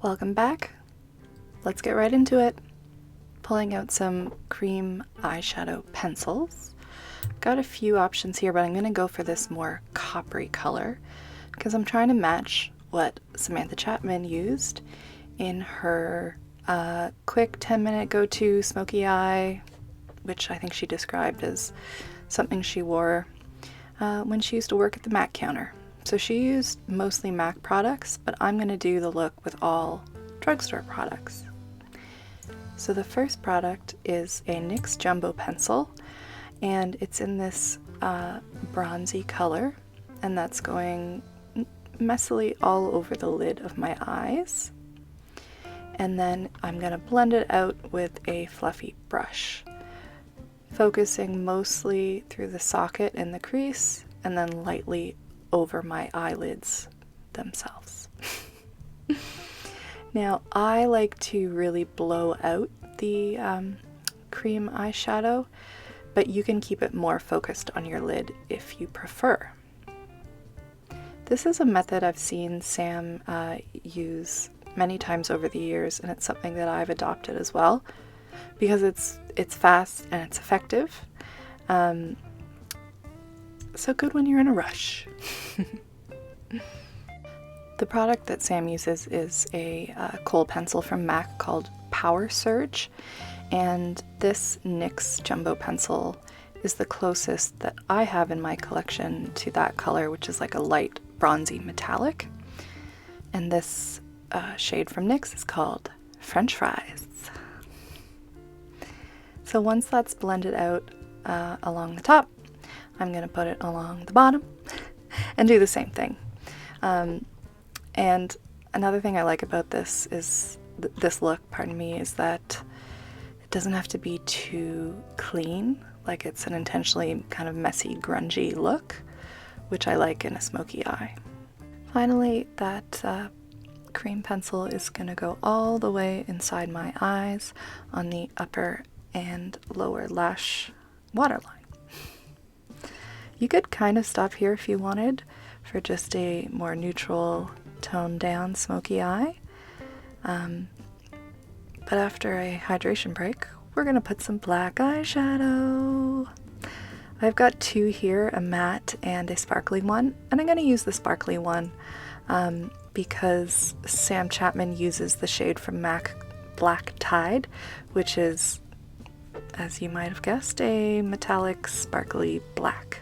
Welcome back. Let's get right into it. Pulling out some cream eyeshadow pencils. Got a few options here, but I'm going to go for this more coppery color because I'm trying to match what Samantha Chapman used in her quick 10-minute go-to smoky eye, which I think she described as something she wore when she used to work at the MAC counter. So she used mostly MAC products, but I'm going to do the look with all drugstore products. So the first product is a NYX Jumbo Pencil, and it's in this bronzy color, and that's going messily all over the lid of my eyes. And then I'm going to blend it out with a fluffy brush, focusing mostly through the socket and the crease, and then lightly over my eyelids themselves. Now, I like to really blow out the cream eyeshadow, but you can keep it more focused on your lid if you prefer. This is a method I've seen Sam use many times over the years, and it's something that I've adopted as well because it's fast and it's effective. So good when you're in a rush. The product that Sam uses is a kohl pencil from MAC called Power Surge, and this NYX Jumbo Pencil is the closest that I have in my collection to that color, which is like a light bronzy metallic. And this shade from NYX is called French Fries. So once that's blended out along the top, I'm going to put it along the bottom and do the same thing. And another thing I like about this is this look, is that it doesn't have to be too clean. Like, it's an intentionally kind of messy, grungy look, which I like in a smoky eye. Finally, that cream pencil is going to go all the way inside my eyes on the upper and lower lash waterline. You could kind of stop here if you wanted for just a more neutral, toned down smoky eye. But after a hydration break, we're going to put some black eyeshadow. I've got two here, a matte and a sparkly one, and I'm going to use the sparkly one because Sam Chapman uses the shade from MAC Black Tide, which is, as you might have guessed, a metallic sparkly black.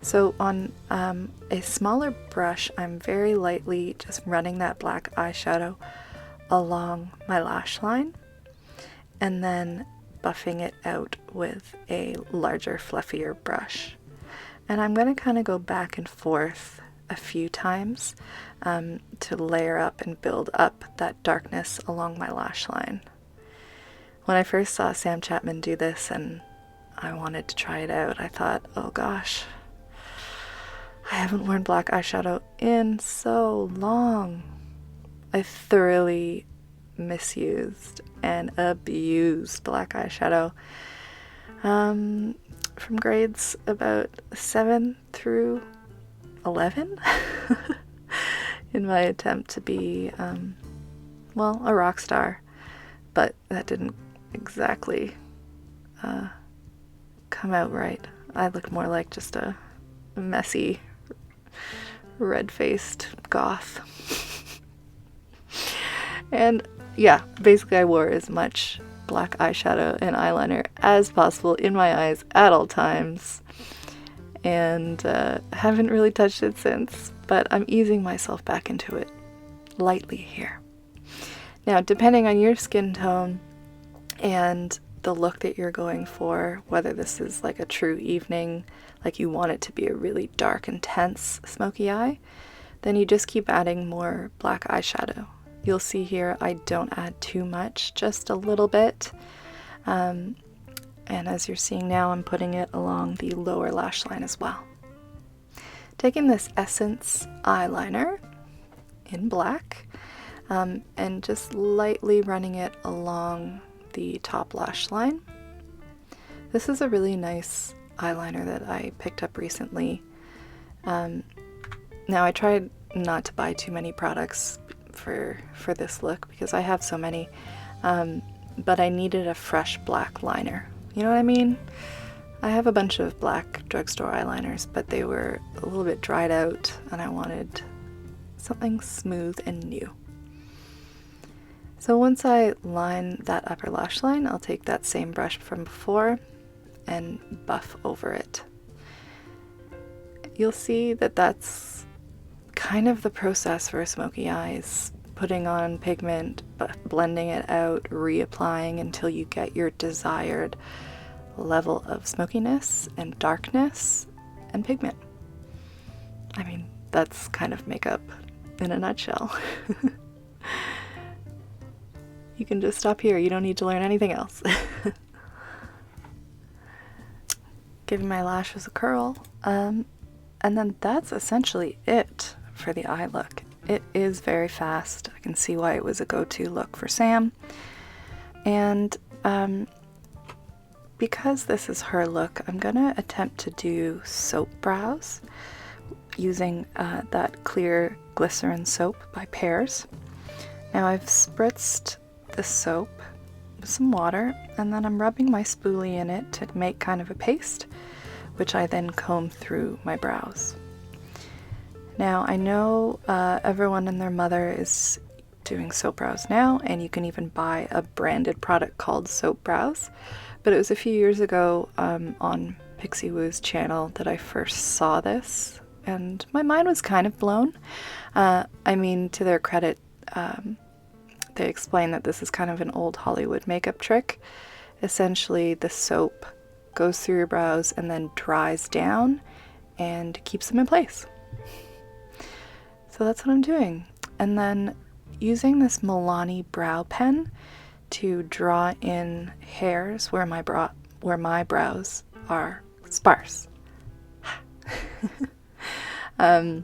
So on a smaller brush, I'm very lightly just running that black eyeshadow along my lash line and then buffing it out with a larger, fluffier brush. And I'm going to kind of go back and forth a few times to layer up and build up that darkness along my lash line. When I first saw Sam Chapman do this and I wanted to try it out, I thought, oh gosh, I haven't worn black eyeshadow in so long. I thoroughly misused and abused black eyeshadow from grades about 7 through 11 in my attempt to be, a rock star. But that didn't exactly come out right. I looked more like just a messy, red-faced goth. And yeah, basically I wore as much black eyeshadow and eyeliner as possible in my eyes at all times, and haven't really touched it since, but I'm easing myself back into it lightly here. Now, depending on your skin tone and the look that you're going for, whether this is like a true evening, like you want it to be a really dark, intense smoky eye, then you just keep adding more black eyeshadow. You'll see here I don't add too much, just a little bit. And as you're seeing now, I'm putting it along the lower lash line as well. Taking this Essence eyeliner in black and just lightly running it along the top lash line. This is a really nice eyeliner that I picked up recently. Now, I tried not to buy too many products for this look because I have so many, but I needed a fresh black liner. You know what I mean? I have a bunch of black drugstore eyeliners, but they were a little bit dried out and I wanted something smooth and new. So once I line that upper lash line, I'll take that same brush from before and buff over it. You'll see that that's kind of the process for a smoky eyes. Putting on pigment, blending it out, reapplying until you get your desired level of smokiness and darkness and pigment. I mean, that's kind of makeup in a nutshell. You can just stop here. You don't need to learn anything else. Giving my lashes a curl. And then that's essentially it for the eye look. It is very fast. I can see why it was a go-to look for Sam. And because this is her look, I'm gonna attempt to do soap brows using that clear glycerin soap by Pears. Now I've spritzed the soap with some water, and then I'm rubbing my spoolie in it to make kind of a paste, which I then comb through my brows. Now I know everyone and their mother is doing soap brows now, and you can even buy a branded product called Soap Brows, but it was a few years ago on Pixie Woo's channel that I first saw this, and my mind was kind of blown. I mean, to their credit, they explain that this is kind of an old Hollywood makeup trick. Essentially, the soap goes through your brows and then dries down and keeps them in place. So that's what I'm doing. And then using this Milani brow pen to draw in hairs where my brows are sparse. I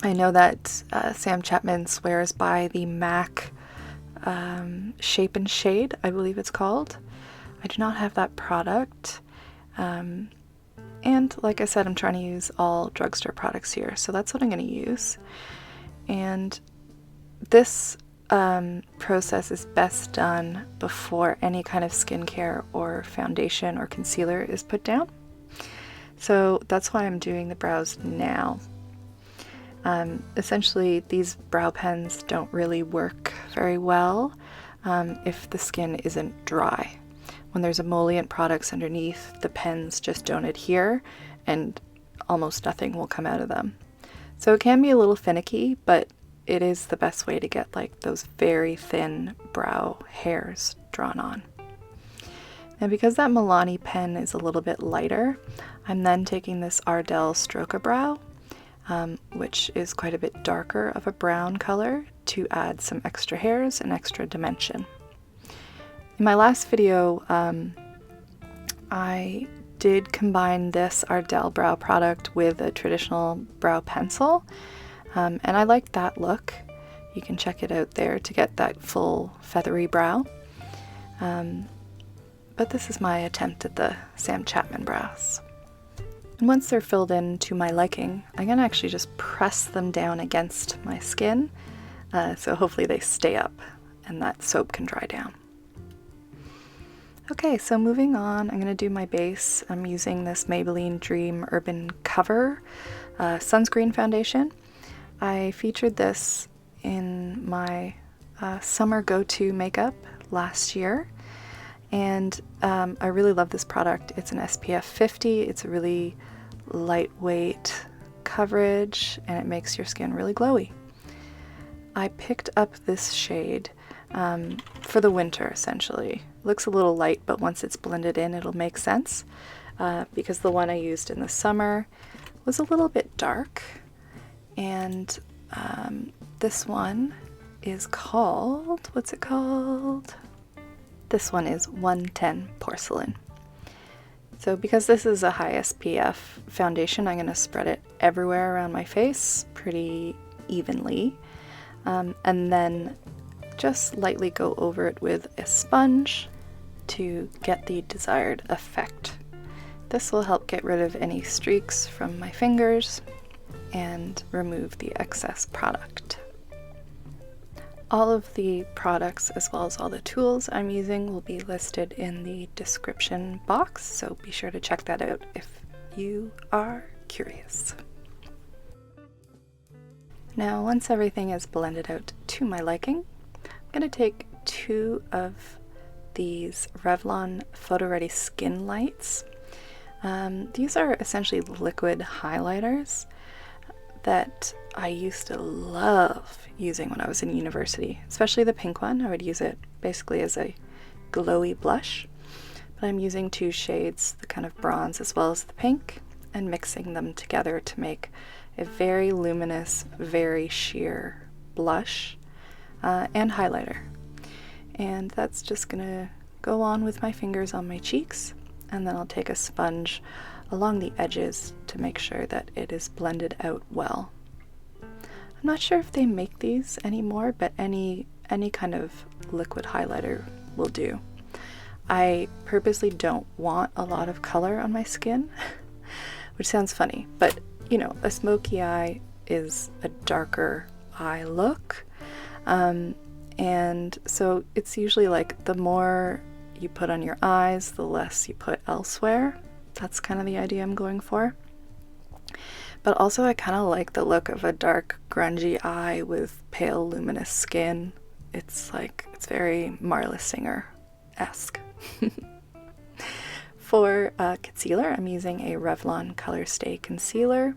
know that Sam Chapman swears by the MAC Shape and Shade, I believe it's called. I do not have that product. And like I said, I'm trying to use all drugstore products here, so that's what I'm going to use. And this process is best done before any kind of skincare or foundation or concealer is put down. So that's why I'm doing the brows now. Essentially, these brow pens don't really work very well if the skin isn't dry. When there's emollient products underneath, the pens just don't adhere and almost nothing will come out of them. So it can be a little finicky, but it is the best way to get like those very thin brow hairs drawn on. And because that Milani pen is a little bit lighter, I'm then taking this Ardell Stroke-A-Brow, which is quite a bit darker of a brown color, to add some extra hairs and extra dimension. In my last video, I did combine this Ardell brow product with a traditional brow pencil, and I like that look. You can check it out there to get that full feathery brow. But this is my attempt at the Sam Chapman brows. And once they're filled in to my liking, I'm gonna actually just press them down against my skin, so hopefully they stay up and that soap can dry down. Okay, so moving on, I'm going to do my base. I'm using this Maybelline Dream Urban Cover sunscreen foundation. I featured this in my summer go-to makeup last year, and I really love this product. It's an SPF 50, it's a really lightweight coverage, and it makes your skin really glowy. I picked up this shade for the winter, essentially. It looks a little light, but once it's blended in, it'll make sense, because the one I used in the summer was a little bit dark, and this one is called, what's it called? This one is 110 Porcelain. So because this is a high SPF foundation, I'm going to spread it everywhere around my face pretty evenly, and then just lightly go over it with a sponge to get the desired effect. This will help get rid of any streaks from my fingers and remove the excess product. All of the products as well as all the tools I'm using will be listed in the description box, so be sure to check that out if you are curious. Now, once everything is blended out to my liking, I'm going to take 2 of these Revlon Photoready Skinlights. These are essentially liquid highlighters that I used to love using when I was in university, especially the pink one. I would use it basically as a glowy blush, but I'm using 2 shades, the kind of bronze as well as the pink, and mixing them together to make a very luminous, very sheer blush and highlighter. And that's just gonna go on with my fingers on my cheeks, and then I'll take a sponge along the edges to make sure that it is blended out well. I'm not sure if they make these anymore, but any kind of liquid highlighter will do. I purposely don't want a lot of color on my skin, which sounds funny, but you know, a smoky eye is a darker eye look. And so it's usually like the more you put on your eyes, the less you put elsewhere. That's kind of the idea I'm going for. But also I kind of like the look of a dark, grungy eye with pale, luminous skin. It's very Marla Singer-esque. For concealer, I'm using a Revlon Colorstay concealer,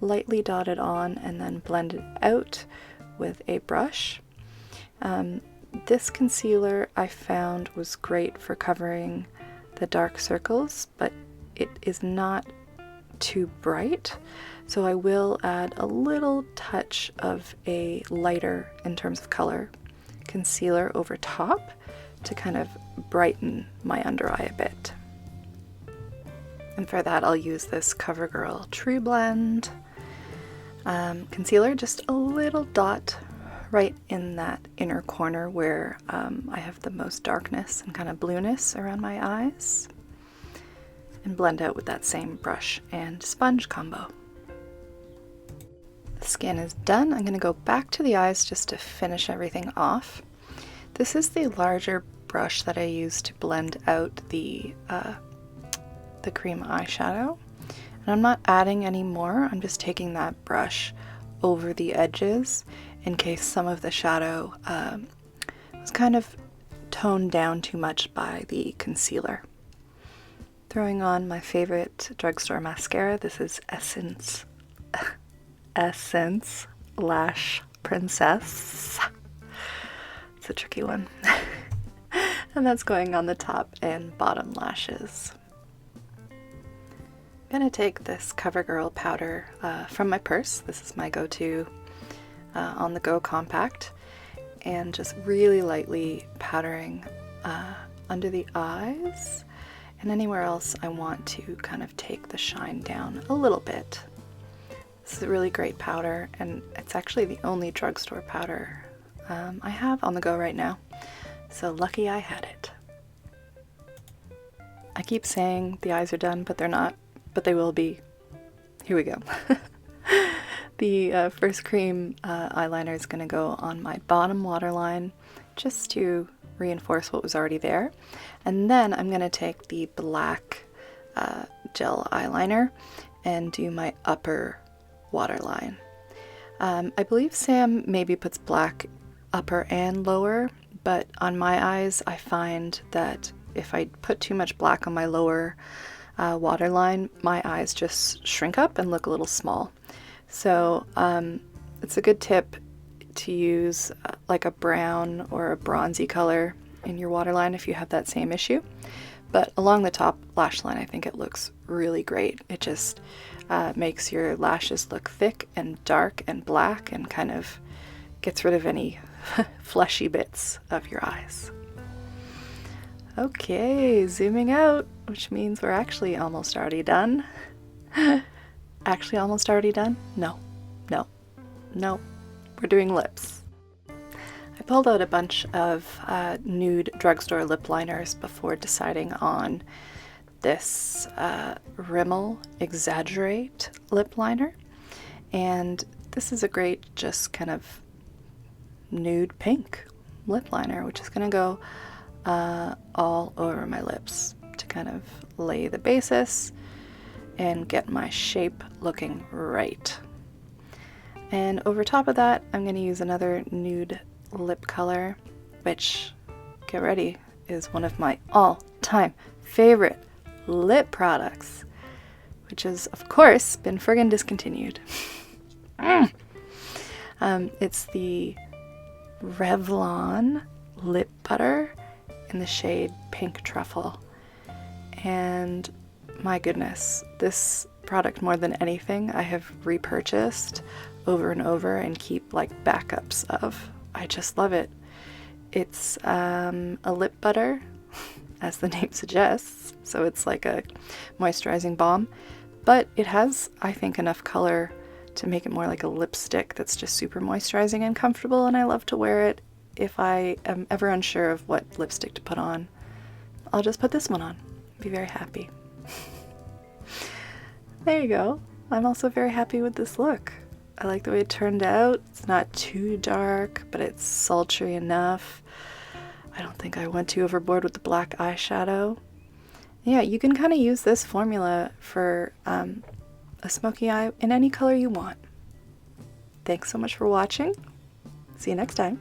lightly dotted on and then blended out with a brush. This concealer I found was great for covering the dark circles, but it is not too bright, so I will add a little touch of a lighter, in terms of color, concealer over top to kind of brighten my under eye a bit. And for that I'll use this Covergirl Trublend concealer, just a little dot right in that inner corner where I have the most darkness and kind of blueness around my eyes, and blend out with that same brush and sponge combo. The skin is done. I'm going to go back to the eyes just to finish everything off. This is the larger brush that I use to blend out the cream eyeshadow, and I'm not adding any more. I'm just taking that brush over the edges in case some of the shadow was kind of toned down too much by the concealer. Throwing on my favorite drugstore mascara. This is Essence Lash Princess. It's a tricky one. And that's going on the top and bottom lashes. I'm gonna take this CoverGirl powder from my purse. This is my go-to on-the-go compact, and just really lightly powdering under the eyes and anywhere else I want to kind of take the shine down a little bit. This is a really great powder, and it's actually the only drugstore powder I have on the go right now, so lucky I had it. I keep saying the eyes are done, but they're not, but they will be. Here we go. The first cream eyeliner is going to go on my bottom waterline just to reinforce what was already there. And then I'm going to take the black gel eyeliner and do my upper waterline. I believe Sam maybe puts black upper and lower, but on my eyes I find that if I put too much black on my lower waterline, my eyes just shrink up and look a little small. So it's a good tip to use like a brown or a bronzy color in your waterline if you have that same issue. But along the top lash line, I think it looks really great. It just makes your lashes look thick and dark and black, and kind of gets rid of any fleshy bits of your eyes. Okay, zooming out, which means we're actually almost already done. Actually almost already done? No. We're doing lips. I pulled out a bunch of nude drugstore lip liners before deciding on this Rimmel Exaggerate lip liner. And this is a great just kind of nude pink lip liner, which is going to go all over my lips to kind of lay the basis and get my shape looking right. And over top of that, I'm going to use another nude lip color, which, get ready, is one of my all-time favorite lip products, which has, of course, been friggin' discontinued. It's the Revlon lip butter in the shade Pink Truffle. And my goodness, this product, more than anything, I have repurchased over and over and keep like backups of. I just love it. It's a lip butter, as the name suggests, so it's like a moisturizing balm, but it has, I think, enough color to make it more like a lipstick that's just super moisturizing and comfortable, and I love to wear it if I am ever unsure of what lipstick to put on. I'll just put this one on. Be very happy. There you go. I'm also very happy with this look. I like the way it turned out. It's not too dark, but it's sultry enough. I don't think I went too overboard with the black eyeshadow. Yeah, you can kind of use this formula for a smoky eye in any color you want. Thanks so much for watching. See you next time.